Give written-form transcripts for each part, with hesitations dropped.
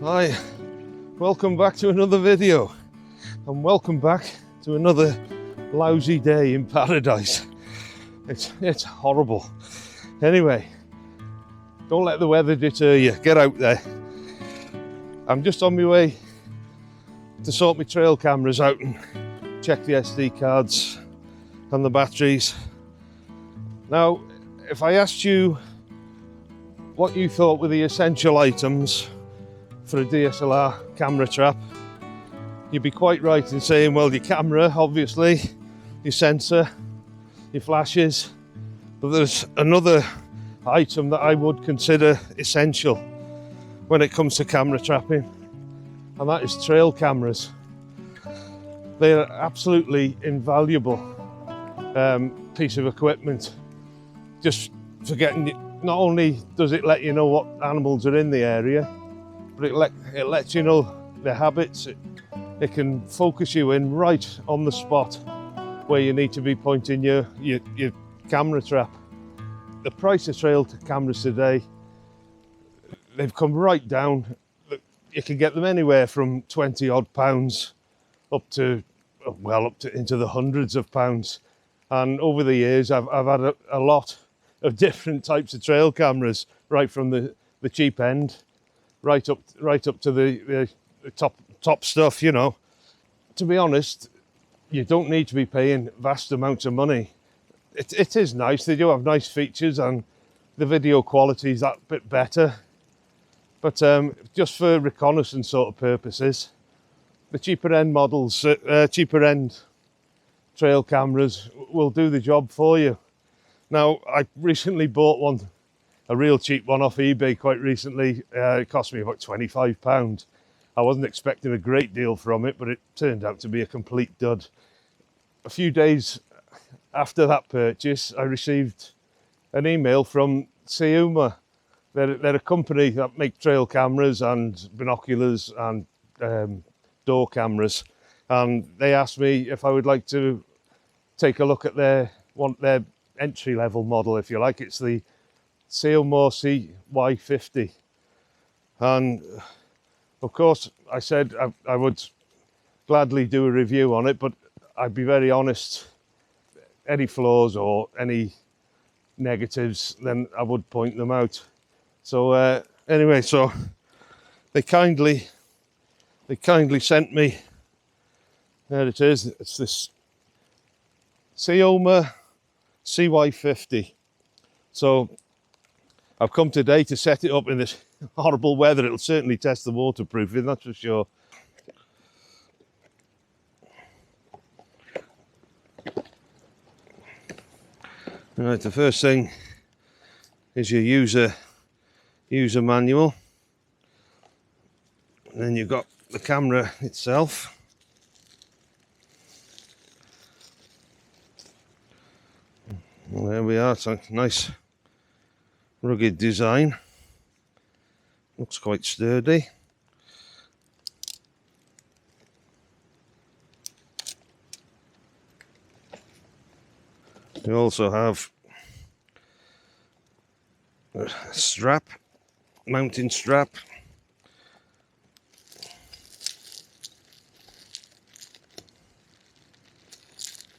Hi, welcome back to another video, and welcome back to another lousy day in paradise. It's horrible. Anyway, don't let the weather deter you. Get out there. I'm just on my way to sort my trail cameras out and check the SD cards and the batteries. Now, if I asked you what you thought were the essential items for a DSLR camera trap, you'd be quite right in saying, well, your camera, obviously, your sensor, your flashes, but there's another item that I would consider essential when it comes to camera trapping, and that is trail cameras. They are absolutely invaluable piece of equipment. Just for getting, not only does it let you know what animals are in the area, but it lets you know their habits. It can focus you in right on the spot where you need to be pointing your camera trap. The price of trail cameras today, they've come right down. You can get them anywhere from 20 odd pounds up to into the hundreds of pounds. And over the years, I've had a lot of different types of trail cameras, right from the cheap end, right up to the top stuff. You know, to be honest, you don't need to be paying vast amounts of money. It is nice. They do have nice features, and the video quality is that bit better. But just for reconnaissance sort of purposes, the cheaper end models, cheaper end trail cameras will do the job for you. Now, I recently bought one, a real cheap one off eBay quite recently. It cost me about £25. I wasn't expecting a great deal from it, but it turned out to be a complete dud. A few days after that purchase, I received an email from Ceyomur. They're a company that make trail cameras and binoculars and door cameras, and they asked me if I would like to take a look at their entry-level model, if you like. It's the Ceyomur CY50, and of course I said I would gladly do a review on it, but I'd be very honest. Any flaws or any negatives, then I would point them out. So anyway, so they kindly sent me, there it is, it's this Ceyomur CY50. So I've come today to set it up in this horrible weather. It'll certainly test the waterproofing, that's for sure. Right, the first thing is your user manual. And then you've got the camera itself. Well, there we are. It's a nice rugged design. Looks quite sturdy. You also have a strap, mounting strap.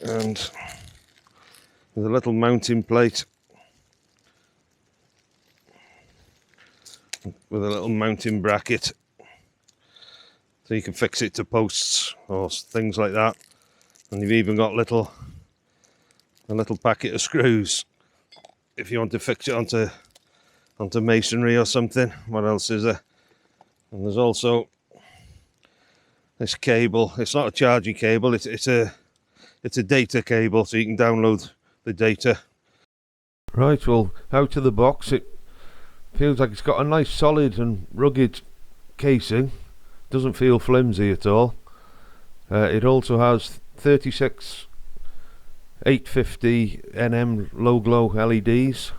And with a little mounting plate with a little mounting bracket, so you can fix it to posts or things like that. And you've even got a little packet of screws if you want to fix it onto masonry or something. What else is there? And there's also this cable. It's not a charging cable, it's a data cable, so you can download the data. Right, well, out of the box, it feels like it's got a nice solid and rugged casing. Doesn't feel flimsy at all. It also has 36 850 NM low glow LEDs,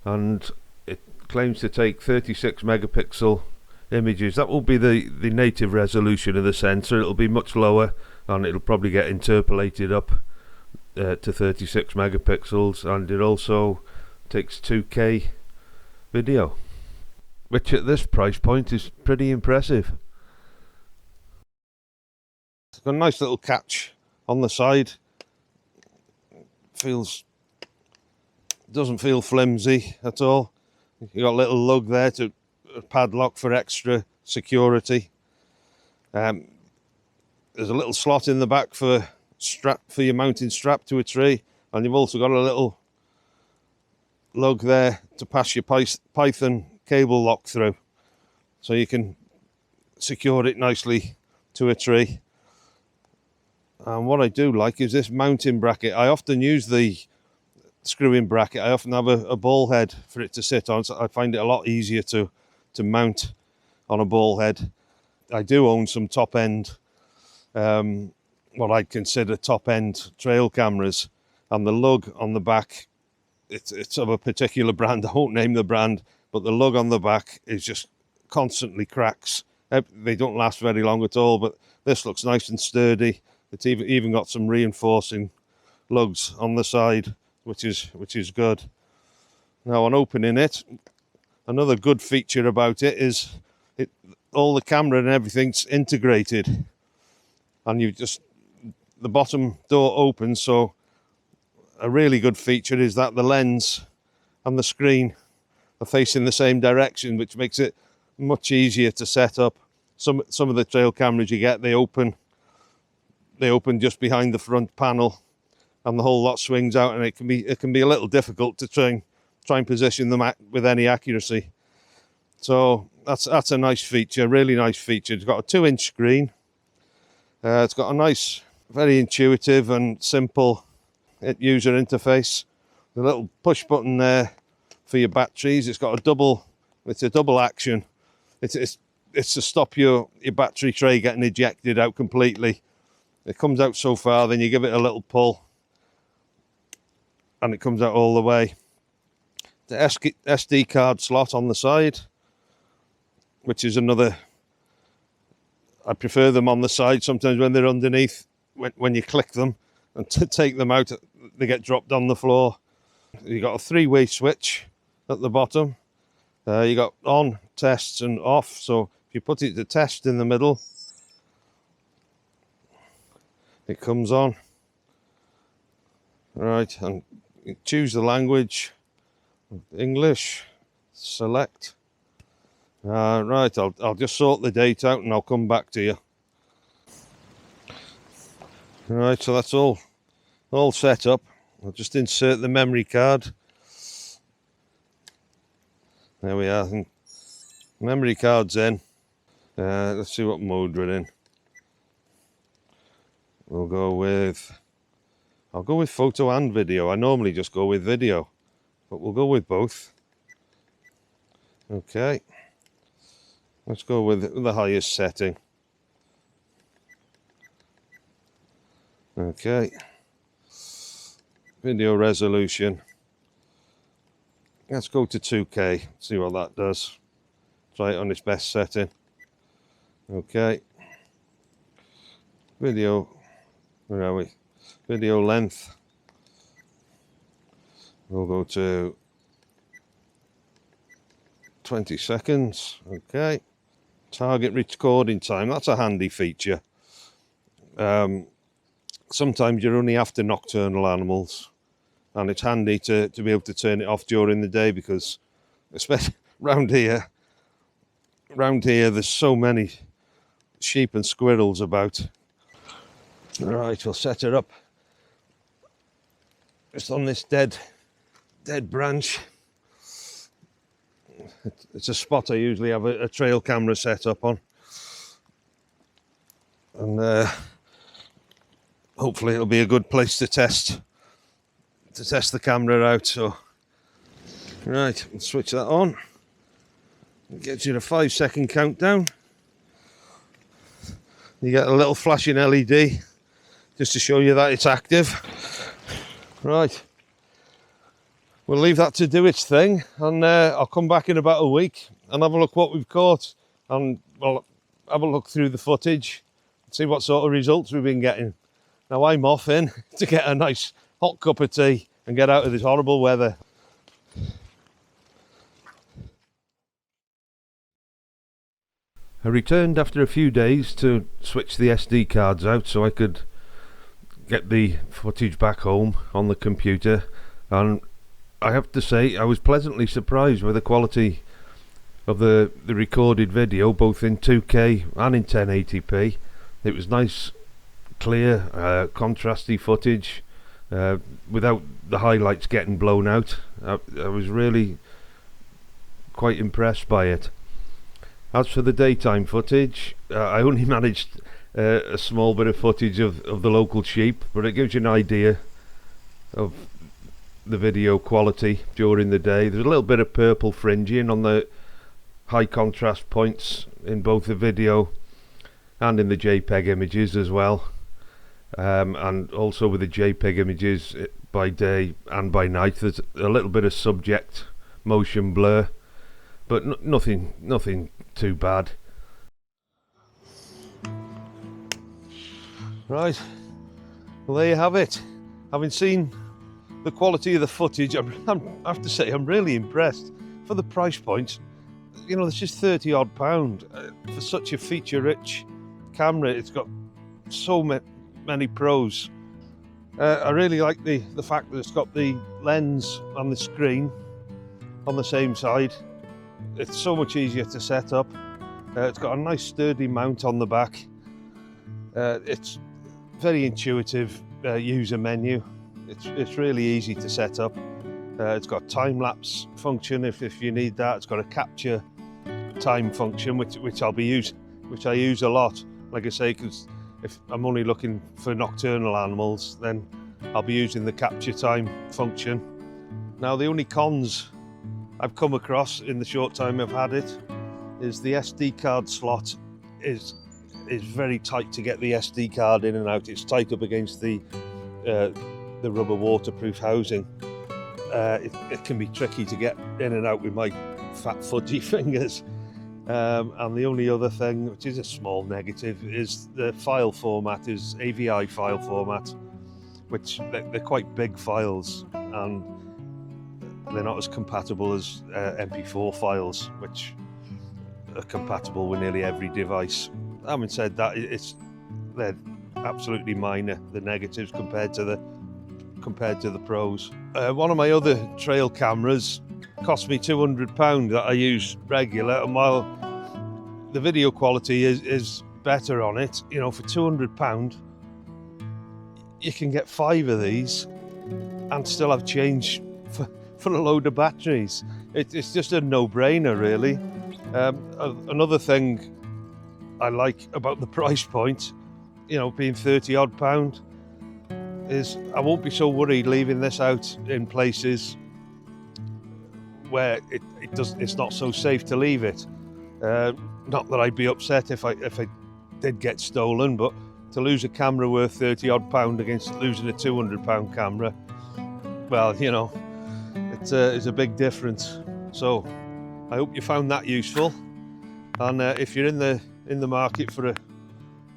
and it claims to take 36 megapixel images. That will be the native resolution of the sensor. It'll be much lower, and it'll probably get interpolated up to 36 megapixels, and it also takes 2K video. which at this price point is pretty impressive. It's got a nice little catch on the side. Doesn't feel flimsy at all. You got a little lug there to padlock for extra security. There's a little slot in the back for your mounting strap to a tree, and you've also got a little lug there to pass your Python cable lock through, so you can secure it nicely to a tree. And what I do like is this mounting bracket. I often use the screw-in bracket. I often have a ball head for it to sit on, so I find it a lot easier to mount on a ball head. I do own some top end, what I'd consider top end trail cameras, and the lug on the back, it's of a particular brand. I won't name the brand, but the lug on the back is just constantly cracks. They don't last very long at all, but this looks nice and sturdy. It's even got some reinforcing lugs on the side, which is good. Now, on opening it, another good feature about it is all the camera and everything's integrated, and the bottom door opens. So a really good feature is that the lens and the screen are facing the same direction, which makes it much easier to set up. Some of the trail cameras you get, they open just behind the front panel, and the whole lot swings out, and it can be a little difficult to try and position them with any accuracy. So that's a nice feature, really nice feature. It's got a 2-inch screen. It's got a nice, very intuitive and simple user interface. The little push button there for your batteries. It's a double action. It's to stop your battery tray getting ejected out completely. It comes out so far, then you give it a little pull, and it comes out all the way. The SD card slot on the side, which is another. I prefer them on the side. Sometimes when they're underneath, when you click them and to take them out, they get dropped on the floor. You got a 3-way switch at the bottom. You got on, tests, and off. So if you put it to test in the middle, it comes on. Right, and you choose the language, English, select. Right, I'll just sort the date out and I'll come back to you. Right, so that's all set up. I'll just insert the memory card. There we are. Memory card's in. Let's see what mode we're in. I'll go with photo and video. I normally just go with video, but we'll go with both. Okay. Let's go with the highest setting. Okay. Video resolution. Let's go to 2K, see what that does. Try it on its best setting. Okay. Video, where are we? Video length. We'll go to 20 seconds. Okay. Target recording time. That's a handy feature. Sometimes you're only after nocturnal animals, and it's handy to be able to turn it off during the day, because especially round here there's so many sheep and squirrels about. Right, we'll set her up just on this dead branch. It's a spot I usually have a trail camera set up on, and hopefully it'll be a good place to test the camera out. So right, we'll switch that on. It gets you a 5-second countdown. You get a little flashing LED just to show you that it's active. Right, we'll leave that to do its thing, and I'll come back in about a week and have a look what we've caught, and we'll have a look through the footage, see what sort of results we've been getting. Now I'm off in to get a nice hot cup of tea and get out of this horrible weather. I returned after a few days to switch the SD cards out so I could get the footage back home on the computer, and I have to say I was pleasantly surprised with the quality of the recorded video, both in 2K and in 1080p. It was nice, clear, contrasty footage without the highlights getting blown out. I was really quite impressed by it. As for the daytime footage, I only managed a small bit of footage of the local sheep, but it gives you an idea of the video quality during the day. There's a little bit of purple fringing on the high contrast points in both the video and in the JPEG images as well, and also with the JPEG images by day and by night there's a little bit of subject motion blur, but nothing too bad. Right, well there you have it. Having seen the quality of the footage, I have to say I'm really impressed. For the price point, you know, this is £30 odd for such a feature-rich camera. It's got so many pros. I really like the fact that it's got the lens and the screen on the same side. It's so much easier to set up. It's got a nice sturdy mount on the back. It's very intuitive user menu. It's really easy to set up. It's got a time-lapse function if you need that. It's got a capture time function which I use a lot. Like I say, because if I'm only looking for nocturnal animals, then I'll be using the capture time function. Now the only cons I've come across in the short time I've had it is the SD card slot is very tight to get the SD card in and out. It's tight up against the rubber waterproof housing. It can be tricky to get in and out with my fat fudgy fingers. And the only other thing, which is a small negative, is the file format is AVI file format, which they're quite big files and they're not as compatible as MP4 files, which are compatible with nearly every device. Having said that, they're absolutely minor, the negatives compared to the pros. One of my other trail cameras cost me £200 that I use regular, and while the video quality is better on it, you know, for £200 you can get 5 of these and still have change for a load of batteries. It's just a no-brainer, really. Another thing I like about the price point, you know, being £30 odd, is I won't be so worried leaving this out in places where it's not so safe to leave it. Not that I'd be upset if I did get stolen, but to lose a camera worth £30 odd against losing a £200 camera, well, you know, it's a big difference. So I hope you found that useful, and if you're in the market for a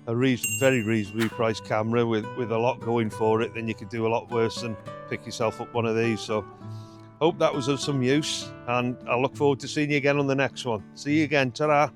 very reasonably priced camera with a lot going for it, then you could do a lot worse than pick yourself up one of these. So hope that was of some use, and I look forward to seeing you again on the next one. See you again. Ta-ra.